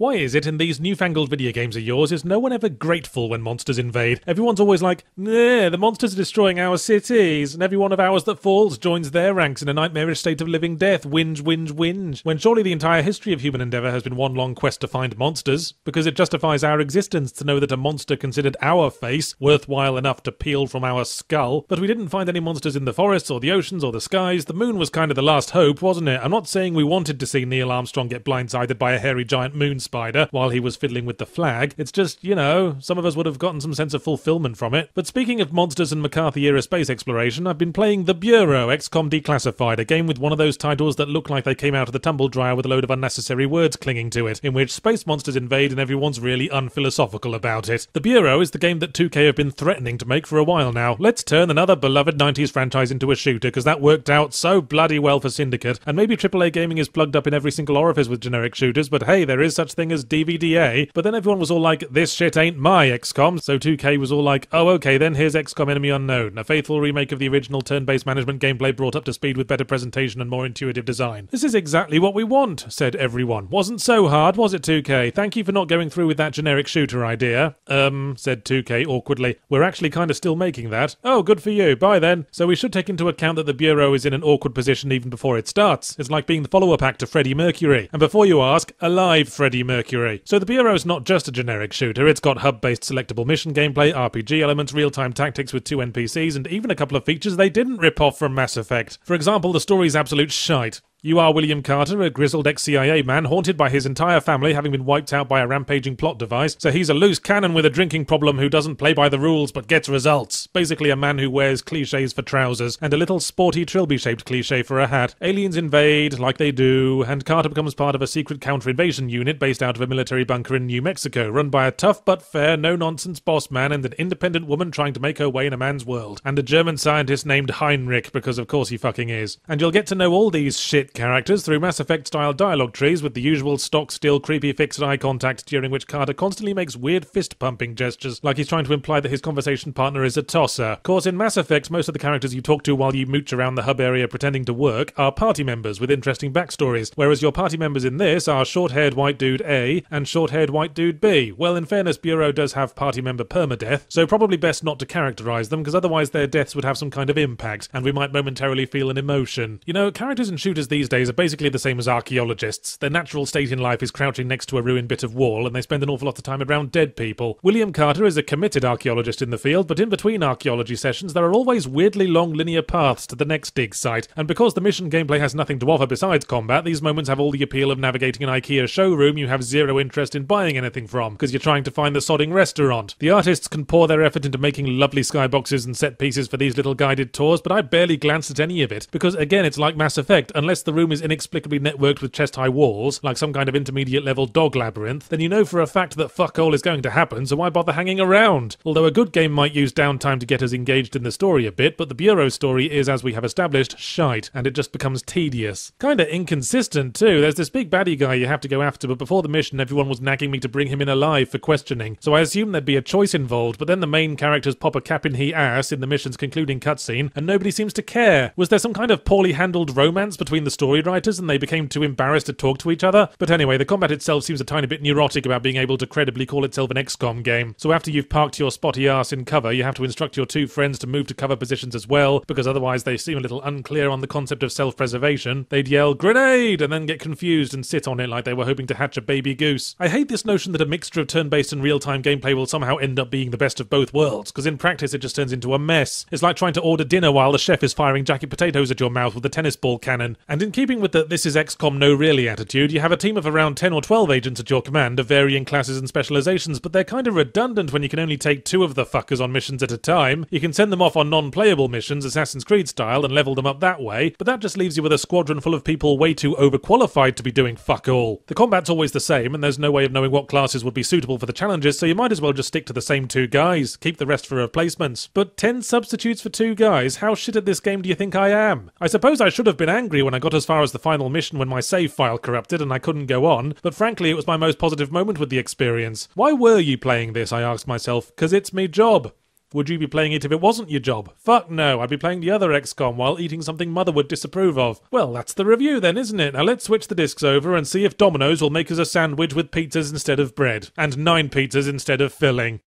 Why is it in these newfangled video games of yours is no one ever grateful when monsters invade? Everyone's always like, nah, the monsters are destroying our cities, and every one of ours that falls joins their ranks in a nightmarish state of living death, whinge, whinge, whinge. When surely the entire history of human endeavour has been one long quest to find monsters, because it justifies our existence to know that a monster considered our face worthwhile enough to peel from our skull. But we didn't find any monsters in the forests or the oceans or the skies. The moon was kind of the last hope, wasn't it? I'm not saying we wanted to see Neil Armstrong get blindsided by a hairy giant moon spider while he was fiddling with the flag. It's just, you know, some of us would have gotten some sense of fulfillment from it. But speaking of monsters and McCarthy-era space exploration, I've been playing The Bureau, XCOM Declassified, a game with one of those titles that look like they came out of the tumble dryer with a load of unnecessary words clinging to it, in which space monsters invade and everyone's really unphilosophical about it. The Bureau is the game that 2K have been threatening to make for a while now. Let's turn another beloved 90s franchise into a shooter, because that worked out so bloody well for Syndicate, and maybe AAA gaming is plugged up in every single orifice with generic shooters, but hey, there is such thing as DVDA. But then everyone was all like, this shit ain't my XCOM, so 2K was all like, oh okay, then here's XCOM Enemy Unknown, a faithful remake of the original turn-based management gameplay brought up to speed with better presentation and more intuitive design. This is exactly what we want, said everyone. Wasn't so hard, was it, 2K? Thank you for not going through with that generic shooter idea. Said 2K awkwardly. We're actually kind of still making that. Oh, good for you. Bye then. So we should take into account that the Bureau is in an awkward position even before it starts. It's like being the follow-up act to Freddie Mercury. And before you ask, alive Freddie Mercury. So the Bureau's not just a generic shooter, it's got hub-based selectable mission gameplay, RPG elements, real-time tactics with 2 NPCs, and even a couple of features they didn't rip off from Mass Effect. For example, the story's absolute shite. You are William Carter, a grizzled ex-CIA man haunted by his entire family having been wiped out by a rampaging plot device, so he's a loose cannon with a drinking problem who doesn't play by the rules but gets results. Basically a man who wears cliches for trousers, and a little sporty trilby-shaped cliche for a hat. Aliens invade, like they do, and Carter becomes part of a secret counter-invasion unit based out of a military bunker in New Mexico, run by a tough but fair, no-nonsense boss man and an independent woman trying to make her way in a man's world. And a German scientist named Heinrich, because of course he fucking is. And you'll get to know all these shit characters through Mass Effect-style dialogue trees with the usual stock, still, creepy fixed eye contact during which Carter constantly makes weird fist-pumping gestures, like he's trying to imply that his conversation partner is a tosser. Of course, in Mass Effect, most of the characters you talk to while you mooch around the hub area pretending to work are party members with interesting backstories, whereas your party members in this are short-haired white dude A and short-haired white dude B. Well, in fairness, Bureau does have party member permadeath, so probably best not to characterize them, because otherwise their deaths would have some kind of impact, and we might momentarily feel an emotion. You know, characters in shooters these days are basically the same as archaeologists. Their natural state in life is crouching next to a ruined bit of wall, and they spend an awful lot of time around dead people. William Carter is a committed archaeologist in the field, but in between archaeology sessions there are always weirdly long linear paths to the next dig site, and because the mission gameplay has nothing to offer besides combat, these moments have all the appeal of navigating an IKEA showroom you have zero interest in buying anything from, because you're trying to find the sodding restaurant. The artists can pour their effort into making lovely skyboxes and set pieces for these little guided tours, but I barely glanced at any of it, because again it's like Mass Effect, unless the room is inexplicably networked with chest-high walls, like some kind of intermediate-level dog labyrinth, then you know for a fact that fuck all is going to happen, so why bother hanging around? Although a good game might use downtime to get us engaged in the story a bit, but the Bureau story is, as we have established, shite, and it just becomes tedious. Kinda inconsistent, too. There's this big baddie guy you have to go after, but before the mission everyone was nagging me to bring him in alive for questioning, so I assumed there'd be a choice involved, but then the main characters pop a cap in he ass in the mission's concluding cutscene, and nobody seems to care. Was there some kind of poorly handled romance between the story writers and they became too embarrassed to talk to each other? But anyway, the combat itself seems a tiny bit neurotic about being able to credibly call itself an XCOM game. So after you've parked your spotty arse in cover, you have to instruct your 2 friends to move to cover positions as well, because otherwise they seem a little unclear on the concept of self-preservation. They'd yell, "Grenade!" and then get confused and sit on it like they were hoping to hatch a baby goose. I hate this notion that a mixture of turn-based and real-time gameplay will somehow end up being the best of both worlds, because in practice it just turns into a mess. It's like trying to order dinner while the chef is firing jacket potatoes at your mouth with a tennis ball cannon. And in keeping with the "this is XCOM no really" attitude, you have a team of around 10 or 12 agents at your command of varying classes and specializations, but they're kind of redundant when you can only take 2 of the fuckers on missions at a time. You can send them off on non-playable missions, Assassin's Creed style, and level them up that way, but that just leaves you with a squadron full of people way too overqualified to be doing fuck all. The combat's always the same, and there's no way of knowing what classes would be suitable for the challenges, so you might as well just stick to the same 2 guys, keep the rest for replacements. But 10 substitutes for 2 guys? How shit at this game do you think I am? I suppose I should have been angry when I got as far as the final mission when my save file corrupted and I couldn't go on, but frankly it was my most positive moment with the experience. Why were you playing this, I asked myself, 'cause it's me job. Would you be playing it if it wasn't your job? Fuck no, I'd be playing the other XCOM while eating something Mother would disapprove of. Well, that's the review then, isn't it? Now let's switch the discs over and see if Domino's will make us a sandwich with pizzas instead of bread. And 9 pizzas instead of filling.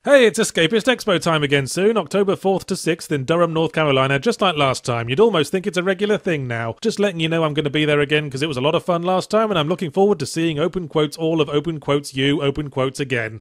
Hey, it's Escapist Expo time again soon, October 4th to 6th in Durham, North Carolina, just like last time. You'd almost think it's a regular thing now. Just letting you know I'm going to be there again because it was a lot of fun last time and I'm looking forward to seeing open quotes all of open quotes you, open quotes again.